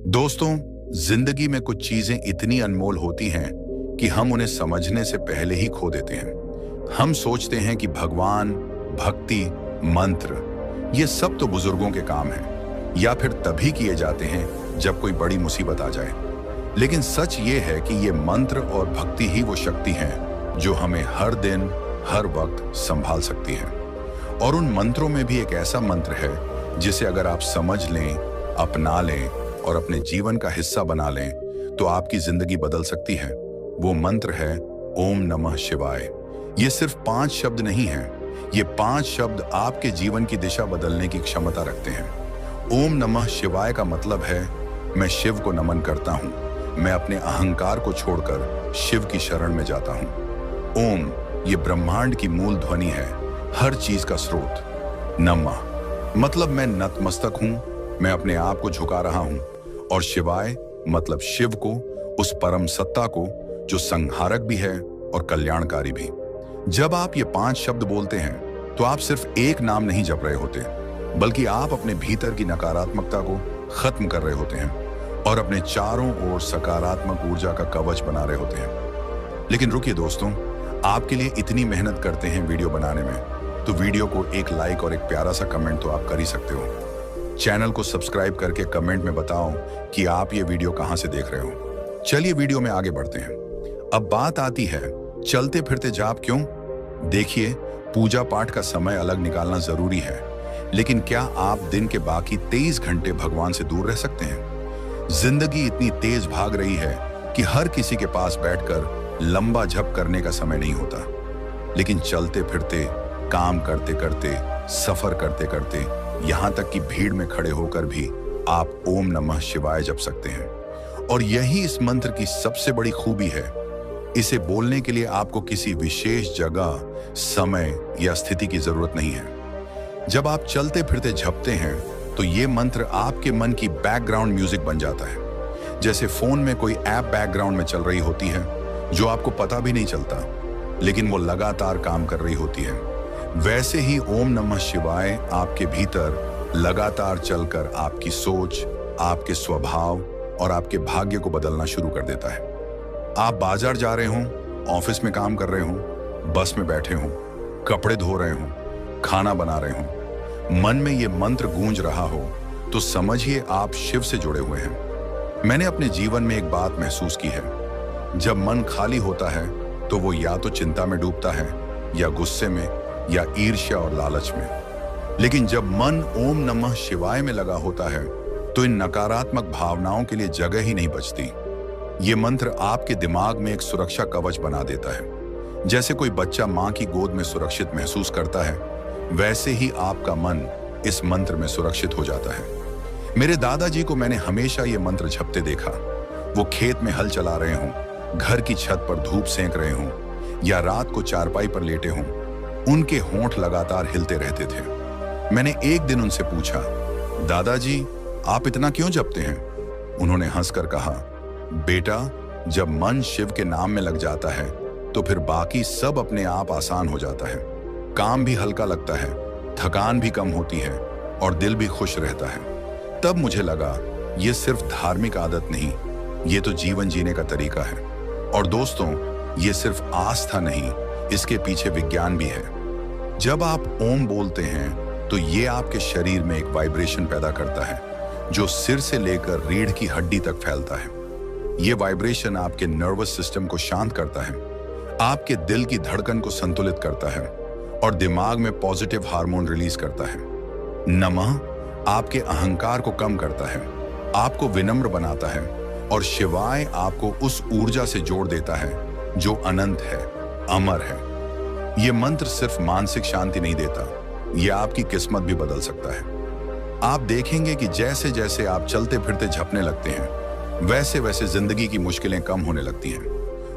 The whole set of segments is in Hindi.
दोस्तों, जिंदगी में कुछ चीजें इतनी अनमोल होती हैं कि हम उन्हें समझने से पहले ही खो देते हैं। हम सोचते हैं कि भगवान, भक्ति, मंत्र ये सब तो बुजुर्गों के काम हैं या फिर तभी किए जाते हैं जब कोई बड़ी मुसीबत आ जाए। लेकिन सच ये है कि ये मंत्र और भक्ति ही वो शक्ति हैं जो हमें हर दिन, हर वक्त संभाल सकती है। और उन मंत्रों में भी एक ऐसा मंत्र है जिसे अगर आप समझ लें, अपना लें और अपने जीवन का हिस्सा बना लें तो आपकी जिंदगी बदल सकती है। वो मंत्र है ओम नमः शिवाय। ये सिर्फ 5 शब्द नहीं हैं, ये 5 शब्द आपके जीवन की दिशा बदलने की क्षमता रखते हैं। ओम नमः शिवाय का मतलब है मैं शिव को नमन करता हूँ, मैं अपने अहंकार को छोड़कर शिव की शरण में जाता हूँ। ओम ये ब्रह्मांड की मूल ध्वनि है, हर चीज का स्रोत। नमः मतलब मैं नतमस्तक हूँ, मैं अपने आप को झुका रहा हूँ। और शिवाय मतलब शिव को, उस परम सत्ता को जो संहारक भी है और कल्याणकारी भी। जब आप ये 5 शब्द बोलते हैं तो आप सिर्फ एक नाम नहीं जप रहे होते, बल्कि आप अपने भीतर की नकारात्मकता को खत्म कर रहे होते हैं और अपने चारों ओर सकारात्मक ऊर्जा का कवच बना रहे होते हैं। लेकिन रुकिए दोस्तों, आपके लिए इतनी मेहनत करते हैं वीडियो बनाने में, तो वीडियो को एक लाइक और एक प्यारा सा कमेंट तो आप कर ही सकते हो। चैनल को सब्सक्राइब करके कमेंट में बताओ कि आप ये वीडियो कहां से देख रहे हो। चलिए वीडियो में आगे बढ़ते हैं। अब बात आती है चलते फिरते जाप क्यों? देखिए, पूजा पाठ का समय अलग निकालना जरूरी है, लेकिन क्या आप दिन के बाकी 23 घंटे भगवान से दूर रह सकते हैं? जिंदगी इतनी तेज भाग रही है कि हर किसी के पास बैठकर लंबा जप करने का समय नहीं होता। लेकिन चलते फिरते, काम करते करते, सफर करते करते, यहां तक कि भीड़ में खड़े होकर भी आप ओम नमः शिवाय जप सकते हैं। और यही इस मंत्र की सबसे बड़ी खूबी है। इसे बोलने के लिए आपको किसी विशेष जगह, समय या स्थिति की जरूरत नहीं है। जब आप चलते फिरते जपते हैं तो ये मंत्र आपके मन की बैकग्राउंड म्यूजिक बन जाता है। जैसे फोन में कोई ऐप बैकग्राउंड में चल रही होती है जो आपको पता भी नहीं चलता, लेकिन वो लगातार काम कर रही होती है। वैसे ही ओम नमः शिवाय आपके भीतर लगातार चलकर आपकी सोच, आपके स्वभाव और आपके भाग्य को बदलना शुरू कर देता है। आप बाजार जा रहे हों, ऑफिस में काम कर रहे हों, बस में बैठे हों, कपड़े धो रहे हों, खाना बना रहे हों, मन में ये मंत्र गूंज रहा हो तो समझिए आप शिव से जुड़े हुए हैं। मैंने अपने जीवन में एक बात महसूस की है, जब मन खाली होता है तो वो या तो चिंता में डूबता है, या गुस्से में, या ईर्ष्या और लालच में। लेकिन जब मन ओम नमः शिवाय में लगा होता है तो इन नकारात्मक भावनाओं के लिए जगह ही नहीं बचती। ये मंत्र आपके दिमाग में एक सुरक्षा कवच बना देता है। जैसे कोई बच्चा मां की गोद में सुरक्षित महसूस करता है, वैसे ही आपका मन इस मंत्र में सुरक्षित हो जाता है। मेरे दादाजी को मैंने हमेशा ये मंत्र जपते देखा। वो खेत में हल चला रहे हों, घर की छत पर धूप सेंक रहे हों, या रात को चारपाई पर लेटे हों, उनके होंठ लगातार हिलते रहते थे। मैंने एक दिन उनसे पूछा, दादाजी आप इतना क्यों जपते हैं? उन्होंने हंसकर कहा, बेटा, जब मन शिव के नाम में लग जाता है तो फिर बाकी सब अपने आप आसान हो जाता है। काम भी हल्का लगता है, थकान भी कम होती है और दिल भी खुश रहता है। तब मुझे लगा ये सिर्फ धार्मिक आदत नहीं, ये तो जीवन जीने का तरीका है। और दोस्तों, ये सिर्फ आस्था नहीं, इसके पीछे विज्ञान भी है। जब आप ओम बोलते हैं तो ये आपके शरीर में एक वाइब्रेशन पैदा करता है जो सिर से लेकर रीढ़ की हड्डी तक फैलता है। ये वाइब्रेशन आपके नर्वस सिस्टम को शांत करता है, आपके दिल की धड़कन को संतुलित करता है और दिमाग में पॉजिटिव हार्मोन रिलीज करता है। नमः आपके अहंकार को कम करता है, आपको विनम्र बनाता है, और शिवाय आपको उस ऊर्जा से जोड़ देता है जो अनंत है, अमर है। ये मंत्र सिर्फ मानसिक शांति नहीं देता, ये आपकी किस्मत भी बदल सकता है। आप देखेंगे कि जैसे जैसे आप चलते फिरते झपने लगते हैं, वैसे वैसे जिंदगी की मुश्किलें कम होने लगती हैं,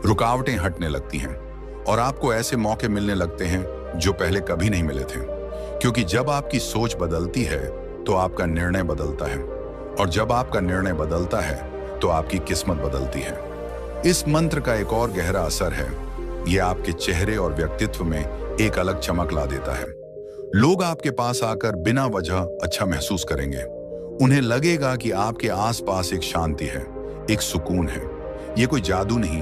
रुकावटें हटने लगती हैं और आपको ऐसे मौके मिलने लगते हैं जो पहले कभी नहीं मिले थे। क्योंकि जब आपकी सोच बदलती है तो आपका निर्णय बदलता है, और जब आपका निर्णय बदलता है तो आपकी किस्मत बदलती है। इस मंत्र का एक और गहरा असर है, यह आपके चेहरे और व्यक्तित्व में एक अलग चमक ला देता है। लोग आपके पास आकर बिना वजह अच्छा महसूस करेंगे, उन्हें लगेगा कि आपके आसपास एक शांति है, एक सुकून है। ये कोई जादू नहीं,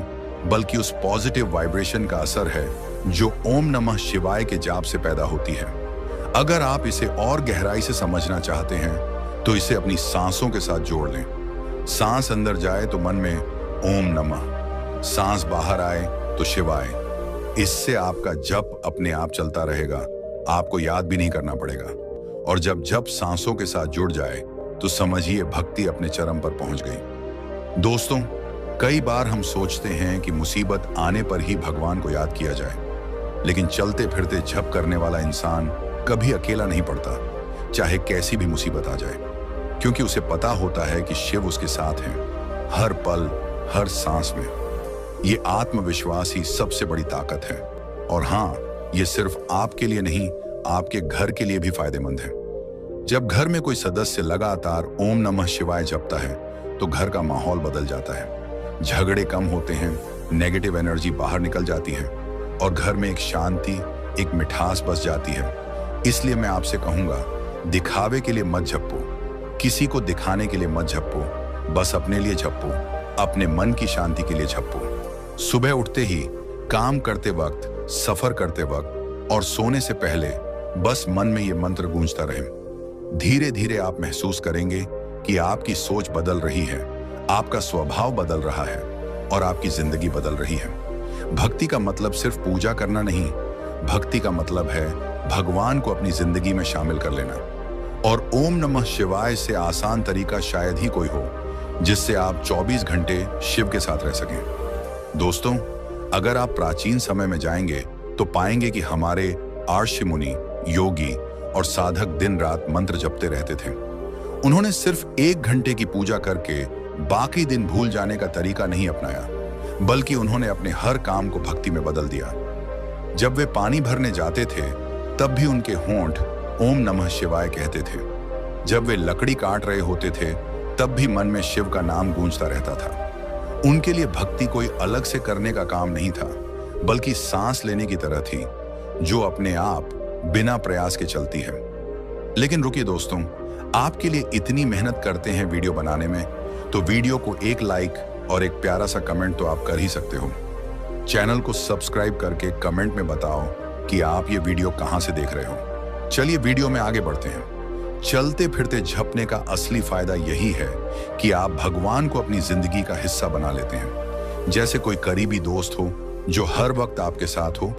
बल्कि उस पॉजिटिव वाइब्रेशन का असर है जो ओम नमः शिवाय के जाप से पैदा होती है। अगर आप इसे और गहराई से समझना चाहते हैं तो इसे अपनी सांसों के साथ जोड़ लें। सांस अंदर जाए तो मन में ओम नमः, सांस बाहर आए तो शिवाय। इससे आपका जप अपने आप चलता रहेगा, आपको याद भी नहीं करना पड़ेगा। और जब जप सांसों के साथ जुड़ जाए तो समझिए भक्ति अपने चरम पर पहुंच गई। दोस्तों, कई बार हम सोचते हैं कि मुसीबत आने पर ही भगवान को याद किया जाए, लेकिन चलते फिरते जप करने वाला इंसान कभी अकेला नहीं पड़ता, चाहे कैसी भी मुसीबत आ जाए, क्योंकि उसे पता होता है कि शिव उसके साथ हैं, हर पल, हर सांस में। ये आत्मविश्वास ही सबसे बड़ी ताकत है। और हाँ, ये सिर्फ आपके लिए नहीं, आपके घर के लिए भी फायदेमंद है। जब घर में कोई सदस्य लगातार ओम नमः शिवाय जपता है तो घर का माहौल बदल जाता है। झगड़े कम होते हैं, नेगेटिव एनर्जी बाहर निकल जाती है और घर में एक शांति, एक मिठास बस जाती है। इसलिए मैं आपसे कहूंगा, दिखावे के लिए मत जपो, किसी को दिखाने के लिए मत जपो, बस अपने लिए जपो, अपने मन की शांति के लिए जपो। सुबह उठते ही, काम करते वक्त, सफर करते वक्त और सोने से पहले बस मन में ये मंत्र गूंजता रहे। धीरे धीरे आप महसूस करेंगे कि आपकी सोच बदल रही है, आपका स्वभाव बदल रहा है और आपकी जिंदगी बदल रही है। भक्ति का मतलब सिर्फ पूजा करना नहीं, भक्ति का मतलब है भगवान को अपनी जिंदगी में शामिल कर लेना। और ओम नमः शिवाय से आसान तरीका शायद ही कोई हो जिससे आप 24 घंटे शिव के साथ रह सकें। दोस्तों, अगर आप प्राचीन समय में जाएंगे तो पाएंगे कि हमारे आर्ष मुनि, योगी और साधक दिन रात मंत्र जपते रहते थे। उन्होंने सिर्फ 1 घंटे की पूजा करके बाकी दिन भूल जाने का तरीका नहीं अपनाया, बल्कि उन्होंने अपने हर काम को भक्ति में बदल दिया। जब वे पानी भरने जाते थे तब भी उनके होंठ ओम नमः शिवाय कहते थे। जब वे लकड़ी काट रहे होते थे तब भी मन में शिव का नाम गूंजता रहता था। उनके लिए भक्ति कोई अलग से करने का काम नहीं था, बल्कि सांस लेने की तरह थी, जो अपने आप बिना प्रयास के चलती है। लेकिन रुकिए दोस्तों, आपके लिए इतनी मेहनत करते हैं वीडियो बनाने में, तो वीडियो को एक लाइक और एक प्यारा सा कमेंट तो आप कर ही सकते हो। चैनल को सब्सक्राइब करके कमेंट में बताओ कि आप ये वीडियो कहां से देख रहे हो। चलिए वीडियो में आगे बढ़ते हैं। चलते फिरते झपने का असली फायदा यही है कि आप भगवान को अपनी जिंदगी का हिस्सा बना लेते हैं। जैसे कोई करीबी दोस्त हो जो हर वक्त आपके साथ हो,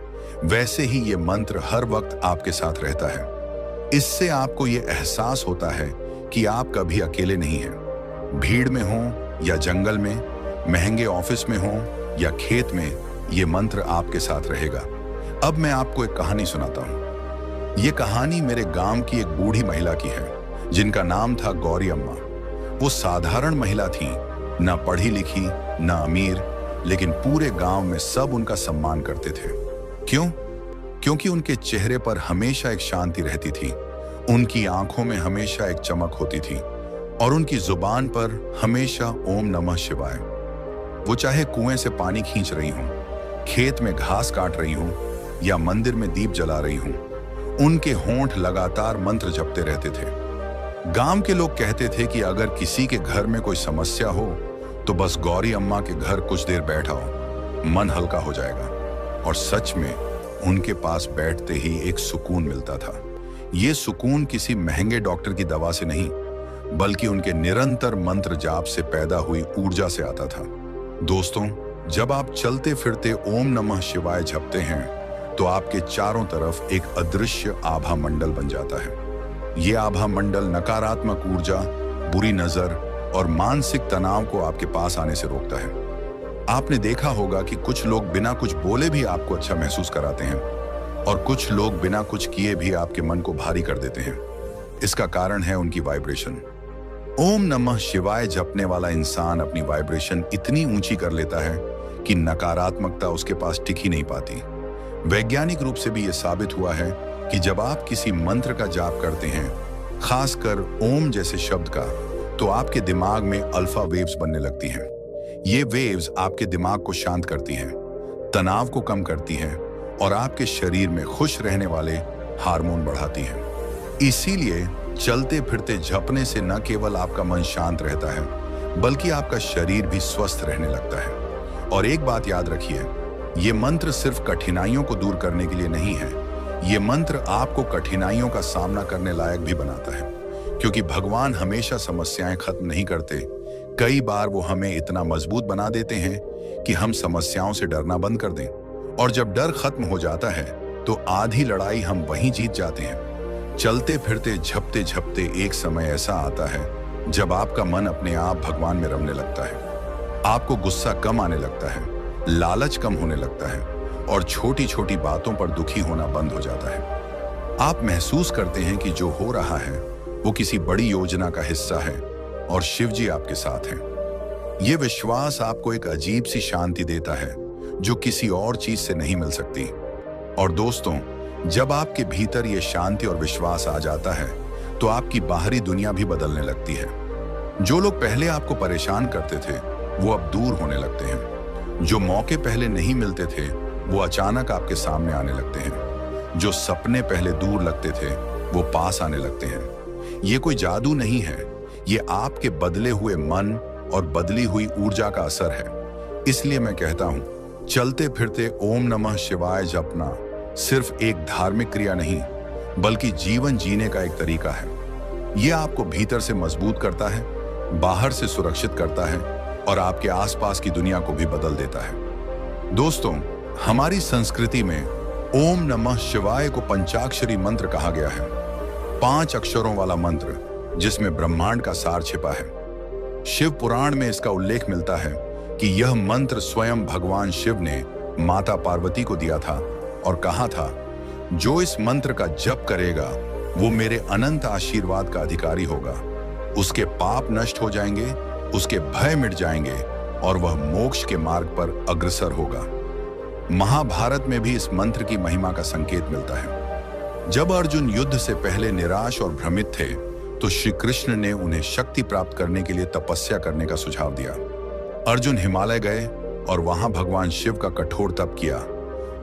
वैसे ही ये मंत्र हर वक्त आपके साथ रहता है। इससे आपको ये एहसास होता है कि आप कभी अकेले नहीं हैं। भीड़ में हो या जंगल में, महंगे ऑफिस में हो या खेत में, ये मंत्र आपके साथ रहेगा। अब मैं आपको एक कहानी सुनाता हूँ। ये कहानी मेरे गांव की एक बूढ़ी महिला की है, जिनका नाम था गौरी अम्मा। वो साधारण महिला थी, ना पढ़ी लिखी, ना अमीर, लेकिन पूरे गांव में सब उनका सम्मान करते थे। क्यों? क्योंकि उनके चेहरे पर हमेशा एक शांति रहती थी, उनकी आंखों में हमेशा एक चमक होती थी और उनकी जुबान पर हमेशा ओम नमः शिवाय। वो चाहे कुएं से पानी खींच रही हूं, खेत में घास काट रही हूं या मंदिर में दीप जला रही हूं, उनके होंठ लगातार मंत्र जपते रहते थे। गांव के लोग कहते थे कि अगर किसी के घर में कोई समस्या हो तो बस गौरी अम्मा के घर कुछ देर बैठ आओ, मन हल्का हो जाएगा। और सच में उनके पास बैठते ही एक सुकून मिलता था। ये सुकून किसी महंगे डॉक्टर की दवा से नहीं, बल्कि उनके निरंतर मंत्र जाप से पैदा हुई ऊर्जा से आता था। दोस्तों, जब आप चलते फिरते ओम नमः शिवाय जपते हैं तो आपके चारों तरफ एक अदृश्य आभा मंडल बन जाता है। ये आभा मंडल नकारात्मक ऊर्जा, बुरी नजर और मानसिक तनाव को आपके पास आने से रोकता है। आपने देखा होगा कि कुछ लोग बिना कुछ बोले भी आपको अच्छा महसूस कराते हैं और कुछ लोग बिना कुछ किए भी आपके मन को भारी कर देते हैं। इसका कारण है उनकी वाइब्रेशन। ओम नमः शिवाय जपने वाला इंसान अपनी वाइब्रेशन इतनी ऊंची कर लेता है कि नकारात्मकता उसके पास टिक ही नहीं पाती। वैज्ञानिक रूप से भी यह साबित हुआ है कि जब आप किसी मंत्र का जाप करते हैं, खासकर ओम जैसे शब्द का, तो आपके दिमाग में अल्फा वेव्स बनने लगती हैं। ये वेव्स आपके दिमाग को शांत करती हैं, तनाव को कम करती हैं और आपके शरीर में खुश रहने वाले हार्मोन बढ़ाती हैं। इसीलिए चलते फिरते झपने से न केवल आपका मन शांत रहता है, बल्कि आपका शरीर भी स्वस्थ रहने लगता है। और एक बात याद रखिए, ये मंत्र सिर्फ कठिनाइयों को दूर करने के लिए नहीं है, ये मंत्र आपको कठिनाइयों का सामना करने लायक भी बनाता है। क्योंकि भगवान हमेशा समस्याएं खत्म नहीं करते, कई बार वो हमें इतना मजबूत बना देते हैं कि हम समस्याओं से डरना बंद कर दें। और जब डर खत्म हो जाता है तो आधी लड़ाई हम वहीं जीत जाते हैं। चलते फिरते झपते झपते एक समय ऐसा आता है जब आपका मन अपने आप भगवान में रमने लगता है। आपको गुस्सा कम आने लगता है, लालच कम होने लगता है और छोटी छोटी बातों पर दुखी होना बंद हो जाता है। आप महसूस करते हैं कि जो हो रहा है वो किसी बड़ी योजना का हिस्सा है और शिव जी आपके साथ हैं। ये विश्वास आपको एक अजीब सी शांति देता है जो किसी और चीज से नहीं मिल सकती। और दोस्तों, जब आपके भीतर ये शांति और विश्वास आ जाता है तो आपकी बाहरी दुनिया भी बदलने लगती है। जो लोग पहले आपको परेशान करते थे वो अब दूर होने लगते हैं। जो मौके पहले नहीं मिलते थे वो अचानक आपके सामने आने लगते हैं। जो सपने पहले दूर लगते थे वो पास आने लगते हैं। ये कोई जादू नहीं है, ये आपके बदले हुए मन और बदली हुई ऊर्जा का असर है। इसलिए मैं कहता हूं, चलते फिरते ओम नमः शिवाय जपना सिर्फ एक धार्मिक क्रिया नहीं, बल्कि जीवन जीने का एक तरीका है। यह आपको भीतर से मजबूत करता है, बाहर से सुरक्षित करता है और आपके आसपास की दुनिया को भी बदल देता है। दोस्तों, हमारी संस्कृति में ओम नमः शिवाय को पंचाक्षरी मंत्र कहा गया है। 5 अक्षरों वाला मंत्र जिसमें ब्रह्मांड का सार छिपा है। शिव पुराण में इसका उल्लेख मिलता है कि यह मंत्र स्वयं भगवान शिव ने माता पार्वती को दिया था और कहा था, जो इस मंत्र का जप करेगा वो मेरे अनंत आशीर्वाद का अधिकारी होगा। उसके पाप नष्ट हो जाएंगे, उसके भय मिट जाएंगे और वह मोक्ष के मार्ग पर अग्रसर होगा। महाभारत में भी इस मंत्र की महिमा का संकेत मिलता है। जब अर्जुन युद्ध से पहले निराश और भ्रमित थे तो श्री कृष्ण ने उन्हें शक्ति प्राप्त करने के लिए तपस्या करने का सुझाव दिया। अर्जुन हिमालय गए और वहां भगवान शिव का कठोर तप किया,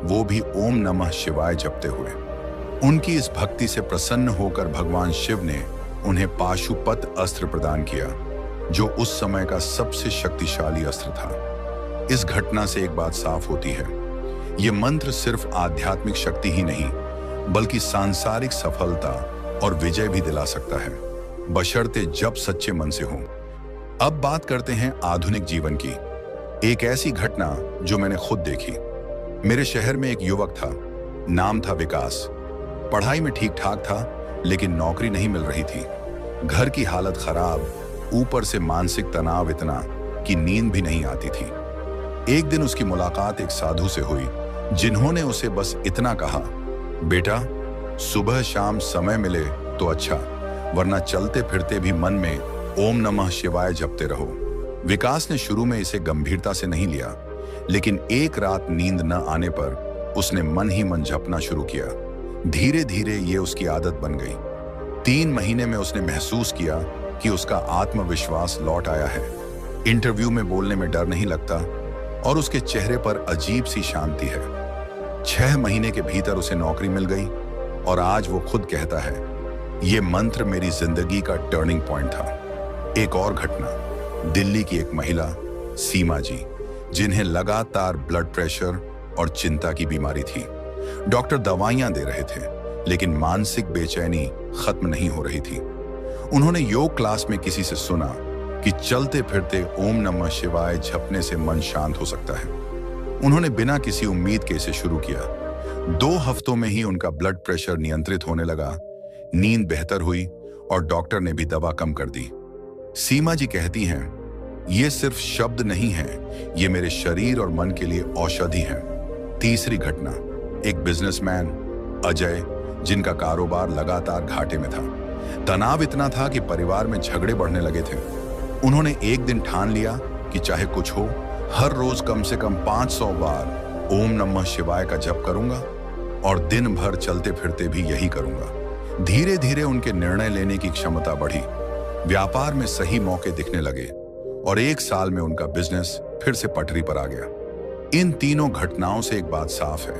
वो भी ओम नमः शिवाय जपते हुए। उनकी इस भक्ति से प्रसन्न होकर भगवान शिव ने उन्हें पाशुपत अस्त्र प्रदान किया, जो उस समय का सबसे शक्तिशाली अस्त्र था। इस घटना से एक बात साफ होती है, ये मंत्र सिर्फ आध्यात्मिक शक्ति ही नहीं, बल्कि सांसारिक सफलता और विजय भी दिला सकता है, बशर्ते जब सच्चे मन से हो। अब बात करते हैं आधुनिक जीवन की। एक ऐसी घटना जो मैंने खुद देखी। मेरे शहर में एक युवक था, नाम था विकास। पढ़ाई में ठीक ठाक था, लेकिन नौकरी नहीं मिल रही थी। घर की हालत खराब, ऊपर से मानसिक तनाव इतना कि नींद भी नहीं आती थी। एक दिन उसकी मुलाकात एक साधु से हुई, जिन्होंने उसे बस इतना कहा, बेटा, सुबह शाम समय मिले तो अच्छा, वरना चलते फिरते भी मन में ओम नमः शिवाय जपते रहो। विकास ने शुरू में इसे गंभीरता से नहीं लिया, लेकिन एक रात नींद न आने पर उसने मन ही मन जपना शुरू किया। धीरे धीरे ये उसकी आदत बन गई। 3 महीने में उसने महसूस किया कि उसका आत्मविश्वास लौट आया है। इंटरव्यू में बोलने में डर नहीं लगता और उसके चेहरे पर अजीब सी शांति है। 6 महीने के भीतर उसे नौकरी मिल गई और आज वो खुद कहता है, ये मंत्र मेरी जिंदगी का टर्निंग पॉइंट था। एक और घटना, दिल्ली की एक महिला सीमा जी, जिन्हें लगातार ब्लड प्रेशर और चिंता की बीमारी थी। डॉक्टर दवाइयां दे रहे थे, लेकिन मानसिक बेचैनी खत्म नहीं हो रही थी। उन्होंने योग क्लास में किसी से सुना कि चलते फिरते ओम नमः शिवाय जपने से मन शांत हो सकता है। उन्होंने बिना किसी उम्मीद के इसे शुरू किया। 2 हफ्तों में ही उनका ब्लड प्रेशर नियंत्रित होने लगा, नींद बेहतर हुई और डॉक्टर ने भी दवा कम कर दी। सीमा जी कहती हैं, ये सिर्फ शब्द नहीं है, ये मेरे शरीर और मन के लिए औषधि है। तीसरी घटना, एक बिजनेसमैन अजय, जिनका कारोबार लगातार घाटे में था। तनाव इतना था कि परिवार में झगड़े बढ़ने लगे थे। उन्होंने एक दिन ठान लिया कि चाहे कुछ हो, हर रोज कम से कम 500 बार ओम नमः शिवाय का जप करूंगा और दिन भर चलते फिरते भी यही करूंगा। धीरे धीरे उनके निर्णय लेने की क्षमता बढ़ी, व्यापार में सही मौके दिखने लगे और 1 साल में उनका बिजनेस फिर से पटरी पर आ गया। इन तीनों घटनाओं से एक बात साफ है,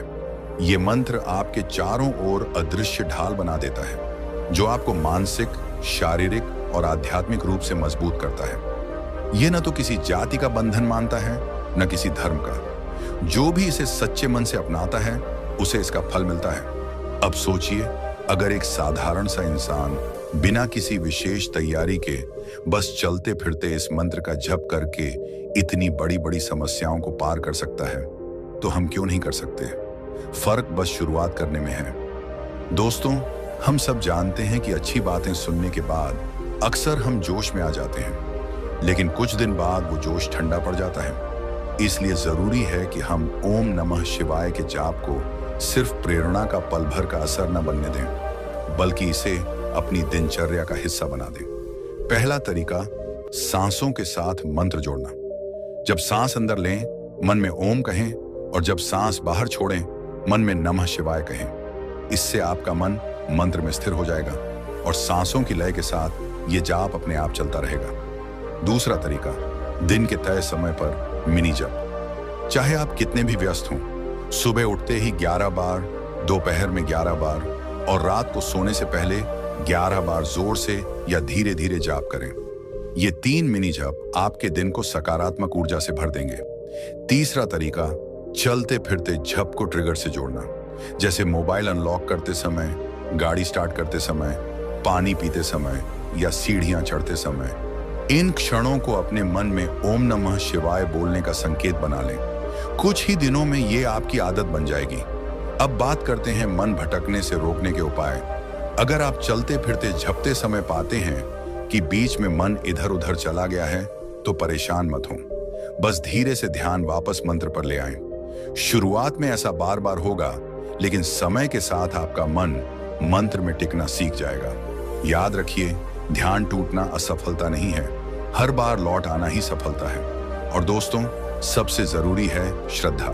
ये मंत्र आपके चारों ओर अदृश्य ढाल बना देता है। जो आपको मानसिक, शारीरिक और आध्यात्मिक रूप से मजबूत करता है। यह न तो किसी जाति का बंधन मानता है, न किसी धर्म का। जो भी इसे सच्चे मन से अपनाता है, उसे इसका फल मिलता है। अब सोचिए, अगर एक साधारण सा इंसान बिना किसी विशेष तैयारी के बस चलते फिरते इस मंत्र का जप करके इतनी बड़ी बड़ी समस्याओं को पार कर सकता है, तो हम क्यों नहीं कर सकते? फर्क बस शुरुआत करने में है। दोस्तों, हम सब जानते हैं कि अच्छी बातें सुनने के बाद अक्सर हम जोश में आ जाते हैं, लेकिन कुछ दिन बाद वो जोश ठंडा पड़ जाता है। इसलिए जरूरी है कि हम ओम नमः शिवाय के जाप को सिर्फ प्रेरणा का पल भर का असर न बनने दें, बल्कि इसे अपनी दिनचर्या का हिस्सा बना दें। पहला तरीका, सांसों के साथ मंत्र जोड़ना। जब सांस अंदर लें, मन में ओम कहें, और जब सांस बाहर छोड़ें, मन में नमः शिवाय कहें। इससे आपका मन मंत्र में स्थिर हो जाएगा और सांसों की लय के साथ ये जाप अपने आप चलता रहेगा। दूसरा तरीका, दिन के तय समय पर मिनी जप। चाहे आप कितने भी व्यस्त हों, सुबह उठते ही 11 बार, दोपहर में 11 बार और रात को सोने से पहले 11 बार जोर से या धीरे धीरे जाप करें। ये 3 मिनी जप आपके दिन को सकारात्मक ऊर्जा से भर देंगे। तीसरा तरीका, चलते फिरते जप को ट्रिगर से जोड़ना। जैसे मोबाइल अनलॉक करते समय, गाड़ी स्टार्ट करते समय, पानी पीते समय या सीढ़ियां चढ़ते समय। इन क्षणों को अपने मन में ओम नमः शिवाय बोलने का संकेत बना लें। कुछ ही दिनों में ये आपकी आदत बन जाएगी। अब बात करते हैं मन भटकने से रोकने के उपाय। अगर आप चलते फिरते झपते समय पाते हैं कि बीच में मन इधर उधर चला गया है, तो परेशान मत हो। बस धीरे से ध्यान वापस मंत्र पर ले आएं। शुरुआत में ऐसा बार बार होगा, लेकिन समय के साथ आपका मन मंत्र में टिकना सीख जाएगा। याद रखिए, ध्यान टूटना असफलता नहीं है, हर बार लौट आना ही सफलता है। और दोस्तों, सबसे जरूरी है श्रद्धा।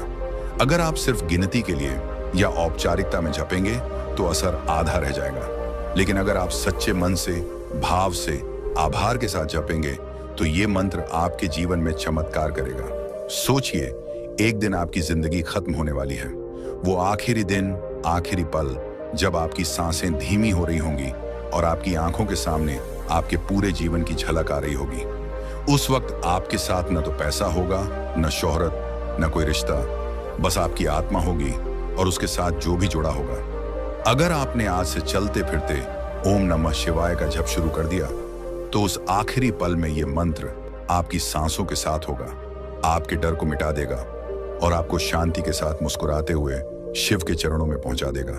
अगर आप सिर्फ गिनती के लिए या औपचारिकता में जपेंगे तो असर आधा रह जाएगा, लेकिन अगर आप सच्चे मन से, भाव से, आभार के साथ जपेंगे तो ये मंत्र आपके जीवन में चमत्कार करेगा। सोचिए, एक दिन आपकी जिंदगी खत्म होने वाली है। वो आखिरी दिन, आखिरी पल जब आपकी सांसें धीमी हो रही होंगी और आपकी आंखों के सामने आपके पूरे जीवन की झलक आ रही होगी। उस वक्त आपके साथ न तो पैसा होगा, न शोहरत, न कोई रिश्ता, बस आपकी आत्मा होगी और उसके साथ जो भी जुड़ा होगा। अगर आपने आज से चलते फिरते ओम नमः शिवाय का जप शुरू कर दिया, तो उस आखिरी पल में ये मंत्र आपकी सांसों के साथ होगा, आपके डर को मिटा देगा और आपको शांति के साथ मुस्कुराते हुए शिव के चरणों में पहुंचा देगा।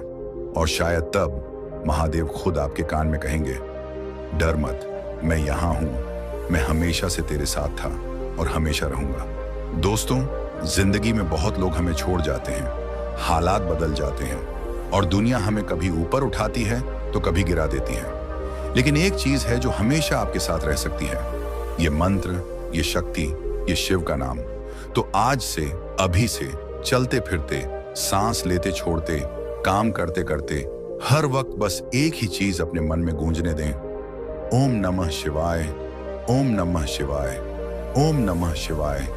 और शायद तब महादेव खुद आपके कान में कहेंगे, डर मत, मैं यहाँ हूं, मैं हमेशा से तेरे साथ था और हमेशा रहूंगा। दोस्तों, जिंदगी में बहुत लोग हमें छोड़ जाते हैं, हालात बदल जाते हैं और दुनिया हमें कभी ऊपर उठाती है तो कभी गिरा देती है, लेकिन एक चीज है जो हमेशा आपके साथ रह सकती है, ये मंत्र, ये शक्ति, ये शिव का नाम। तो आज से, अभी से चलते फिरते, सांस लेते छोड़ते, काम करते करते, हर वक्त बस एक ही चीज अपने मन में गूंजने दें, ओम नमः शिवाय, ओम नमः शिवाय, ओम नमः शिवाय।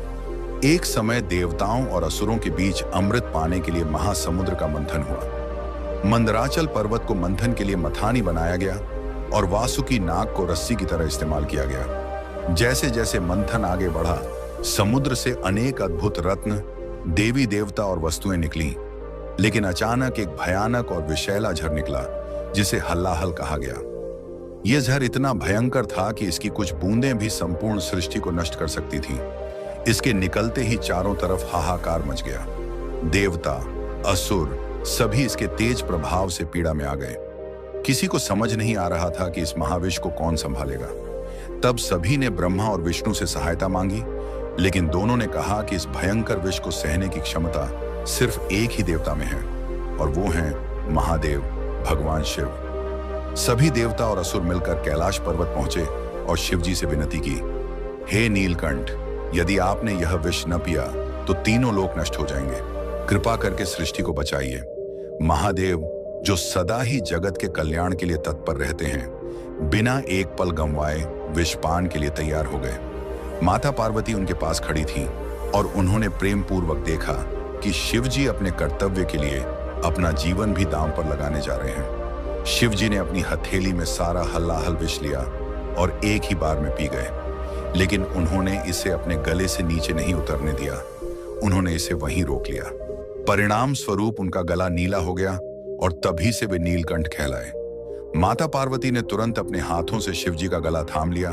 एक समय देवताओं और असुरों के बीच अमृत पाने के लिए महासमुद्र का मंथन हुआ। मंदराचल पर्वत को मंथन के लिए मथानी बनाया गया और वासुकी नाग को रस्सी की तरह इस्तेमाल किया गया। जैसे जैसे मंथन आगे बढ़ा, समुद्र से अनेक अद्भुत रत्न, देवी देवता और वस्तुएं निकली, लेकिन अचानक एक भयानक और विषैला झर निकला, जिसे हल्लाहल कहा गया। यह झर इतना भयंकर था कि इसकी कुछ बूंदें भी संपूर्ण सृष्टि को नष्ट कर सकती थीं। इसके निकलते ही चारों तरफ हाहाकार मच गया। देवता, असुर सभी इसके तेज प्रभाव से पीड़ा में आ गए। किसी को समझ नहीं आ रहा था कि इस महाविष को कौन संभालेगा। तब सभी ने ब्रह्मा और विष्णु से सहायता मांगी, लेकिन दोनों ने कहा कि इस भयंकर विष को सहने की क्षमता सिर्फ एक ही देवता में है, और वो हैं महादेव, भगवान शिव। सभी देवता और असुर मिलकर कैलाश पर्वत पहुंचे और शिवजी से विनती की, हे नीलकंठ, यदि आपने यह विष न पिया तो तीनों लोक नष्ट हो जाएंगे। कृपा करके सृष्टि को बचाइए। महादेव, जो सदा ही जगत के कल्याण के लिए तत्पर रहते हैं, बिना एक पल गंवाए विषपान के लिए तैयार हो गए। माता पार्वती उनके पास खड़ी थी और उन्होंने प्रेम पूर्वक देखा कि शिवजी अपने कर्तव्य के लिए अपना जीवन भी दांव पर लगाने जा रहे हैं। शिव जी ने अपनी हथेली में सारा हल्लाहल विष लिया और एक ही बार में पी गए, लेकिन उन्होंने इसे अपने गले से नीचे नहीं उतरने दिया। उन्होंने इसे वहीं रोक लिया। परिणाम स्वरूप उनका गला नीला हो गया और तभी से वे नीलकंठ कहलाए। माता पार्वती ने तुरंत अपने हाथों से शिव जी का गला थाम लिया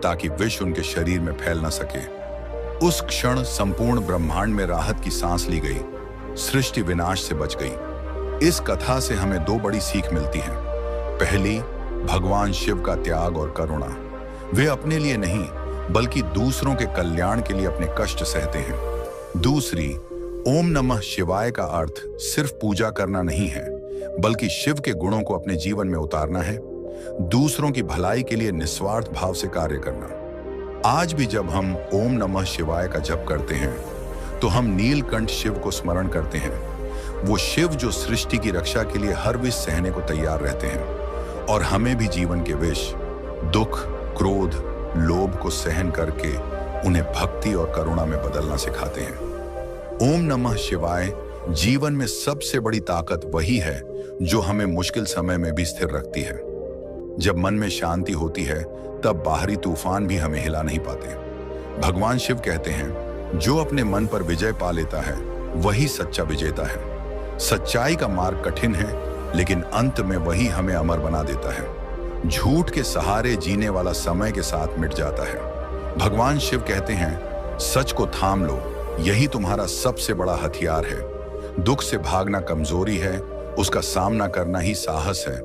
ताकि विष उनके शरीर में फैल न सके। उस क्षण संपूर्ण ब्रह्मांड में राहत की सांस ली गई, सृष्टि विनाश से बच गई। इस कथा से हमें दो बड़ी सीख मिलती हैं। पहली, भगवान शिव का त्याग और करुणा। वे अपने लिए नहीं बल्कि दूसरों के कल्याण के लिए अपने कष्ट सहते हैं। दूसरी, ओम नमः शिवाय का अर्थ सिर्फ पूजा करना नहीं है, बल्कि शिव के गुणों को अपने जीवन में उतारना है, दूसरों की भलाई के लिए निस्वार्थ भाव से कार्य करना। आज भी जब हम ओम नमः शिवाय का जप करते हैं तो हम नीलकंठ शिव को स्मरण करते हैं। वो शिव जो सृष्टि की रक्षा के लिए हर विष सहने को तैयार रहते हैं और हमें भी जीवन के विष, दुख, क्रोध, लोभ को सहन करके उन्हें भक्ति और करुणा में बदलना सिखाते हैं। ओम नमः शिवाय जीवन में सबसे बड़ी ताकत वही है जो हमें मुश्किल समय में भी स्थिर रखती है। जब मन में शांति होती है तब बाहरी तूफान भी हमें हिला नहीं पाते। भगवान शिव कहते हैं, जो अपने मन पर विजय पा लेता है वही सच्चा विजेता है। सच्चाई का मार्ग कठिन है, लेकिन अंत में वही हमें अमर बना देता है। झूठ के सहारे जीने वाला समय के साथ मिट जाता है। भगवान शिव कहते हैं, सच को थाम लो, यही तुम्हारा सबसे बड़ा हथियार है। दुख से भागना कमजोरी है, उसका सामना करना ही साहस है।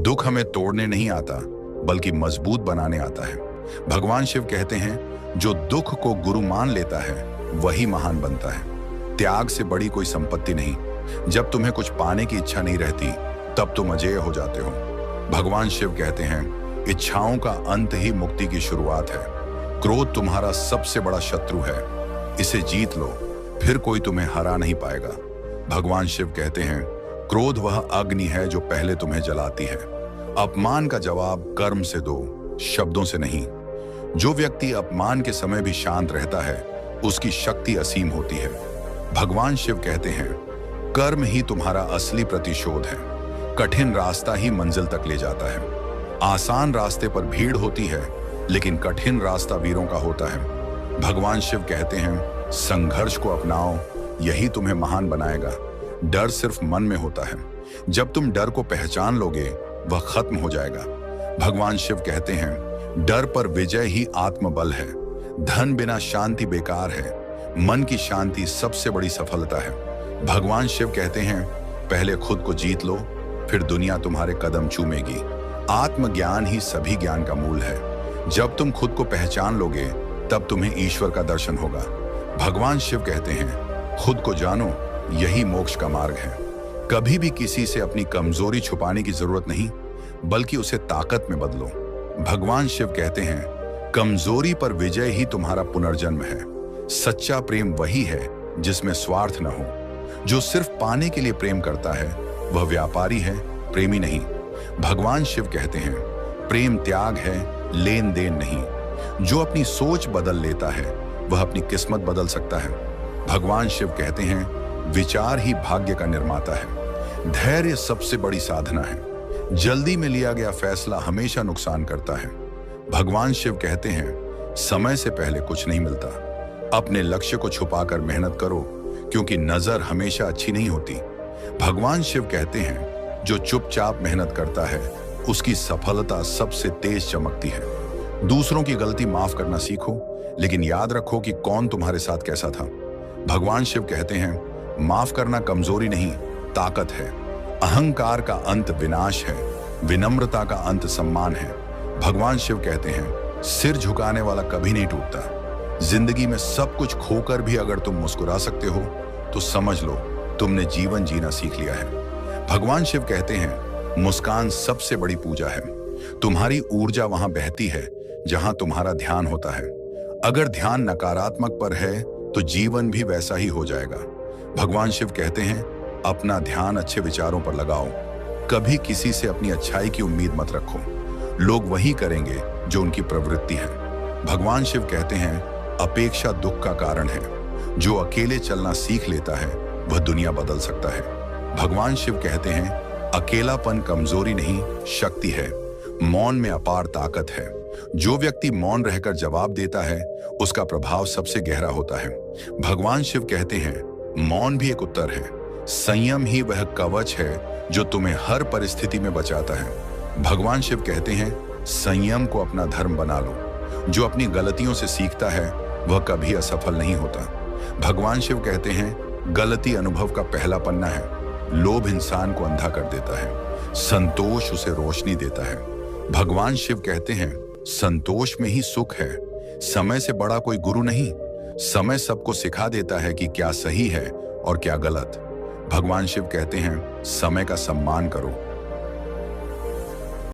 दुख हमें तोड़ने नहीं आता बल्कि मजबूत बनाने आता है। भगवान शिव कहते हैं, जो दुख को गुरु मान लेता है वही महान बनता है। त्याग से बड़ी कोई संपत्ति नहीं। जब तुम्हें कुछ पाने की इच्छा नहीं रहती तब तुम अजेय हो जाते हो। भगवान शिव कहते हैं, इच्छाओं का अंत ही मुक्ति की शुरुआत है। क्रोध तुम्हारा सबसे बड़ा शत्रु है, इसे जीत लो, फिर कोई तुम्हें हरा नहीं पाएगा। भगवान शिव कहते हैं, क्रोध वह अग्नि है जो पहले तुम्हें जलाती है। अपमान का जवाब कर्म से दो, शब्दों से नहीं। जो व्यक्ति अपमान के समय भी शांत रहता है उसकी शक्ति असीम होती है। भगवान शिव कहते हैं, कर्म ही तुम्हारा असली प्रतिशोध है। कठिन रास्ता ही मंजिल तक ले जाता है। आसान रास्ते पर भीड़ होती है, लेकिन कठिन रास्ता वीरों का होता है। भगवान शिव कहते हैं, संघर्ष को अपनाओ, यही तुम्हें महान बनाएगा। डर सिर्फ मन में होता है, जब तुम डर को पहचान लोगे वह खत्म हो जाएगा। भगवान शिव कहते हैं, डर पर विजय ही आत्मबल है। धन बिना शांति बेकार है, मन की शांति सबसे बड़ी सफलता है। भगवान शिव कहते हैं, पहले खुद को जीत लो, फिर दुनिया तुम्हारे कदम चूमेगी। आत्मज्ञान ही सभी ज्ञान का मूल है। जब तुम खुद को पहचान लोगे तब तुम्हें ईश्वर का दर्शन होगा। भगवान शिव कहते हैं, खुद को जानो, यही मोक्ष का मार्ग है। कभी भी किसी से अपनी कमजोरी छुपाने की जरूरत नहीं, बल्कि उसे ताकत में बदलो। भगवान शिव कहते हैं, कमजोरी पर विजय ही तुम्हारा पुनर्जन्म है। सच्चा प्रेम वही है जिसमें स्वार्थ न हो। जो सिर्फ पाने के लिए प्रेम करता है वह व्यापारी है, प्रेमी नहीं। भगवान शिव कहते हैं, प्रेम त्याग है, लेन देन नहीं। जो अपनी सोच बदल लेता है वह अपनी किस्मत बदल सकता है। भगवान शिव कहते हैं, विचार ही भाग्य का निर्माता है। धैर्य सबसे बड़ी साधना है। जल्दी में लिया गया फैसला हमेशा नुकसान करता है। भगवान शिव कहते हैं, समय से पहले कुछ नहीं मिलता। अपने लक्ष्य को छुपाकर मेहनत करो, क्योंकि नजर हमेशा अच्छी नहीं होती। भगवान शिव कहते हैं, जो चुपचाप मेहनत करता है उसकी सफलता सबसे तेज चमकती है। दूसरों की गलती माफ करना सीखो, लेकिन याद रखो कि कौन तुम्हारे साथ कैसा था। भगवान शिव कहते हैं, माफ करना कमजोरी नहीं, ताकत है। अहंकार का अंत विनाश है, विनम्रता का अंत सम्मान है। भगवान शिव कहते हैं, सिर झुकाने वाला कभी नहीं टूटता। जिंदगी में सब कुछ खोकर भी अगर तुम मुस्कुरा सकते हो तो समझ लो तुमने जीवन जीना सीख लिया है। भगवान शिव कहते हैं, मुस्कान सबसे बड़ी पूजा है। तुम्हारी ऊर्जा वहां बहती है जहां तुम्हारा ध्यान होता है। अगर ध्यान नकारात्मक पर है तो जीवन भी वैसा ही हो जाएगा। भगवान शिव कहते हैं, अपना ध्यान अच्छे विचारों पर लगाओ। कभी किसी से अपनी अच्छाई की उम्मीद मत रखो। लोग वही करेंगे जो उनकी प्रवृत्ति है। भगवान शिव कहते हैं, अपेक्षा दुख का कारण है। जो अकेले चलना सीख लेता है वह दुनिया बदल सकता है। भगवान शिव कहते हैं, अकेलापन कमजोरी नहीं, शक्ति है। मौन में अपार ताकत है। जो व्यक्ति मौन रहकर जवाब देता है, उसका प्रभाव सबसे गहरा होता है। भगवान शिव कहते हैं, मौन भी एक उत्तर है। संयम ही वह कवच है जो तुम्हें हर परिस्थिति में बचाता है। भगवान शिव कहते हैं, संयम को अपना धर्म बना लो। जो अपनी गलतियों से सीखता है, वह कभी असफल नहीं होता। भगवान शिव कहते हैं, गलती अनुभव का पहला पन्ना है। लोभ इंसान को अंधा कर देता है, संतोष उसे रोशनी देता है। भगवान शिव कहते हैं, संतोष में ही सुख है। समय से बड़ा कोई गुरु नहीं। समय सबको सिखा देता है कि क्या सही है और क्या गलत। भगवान शिव कहते हैं, समय का सम्मान करो।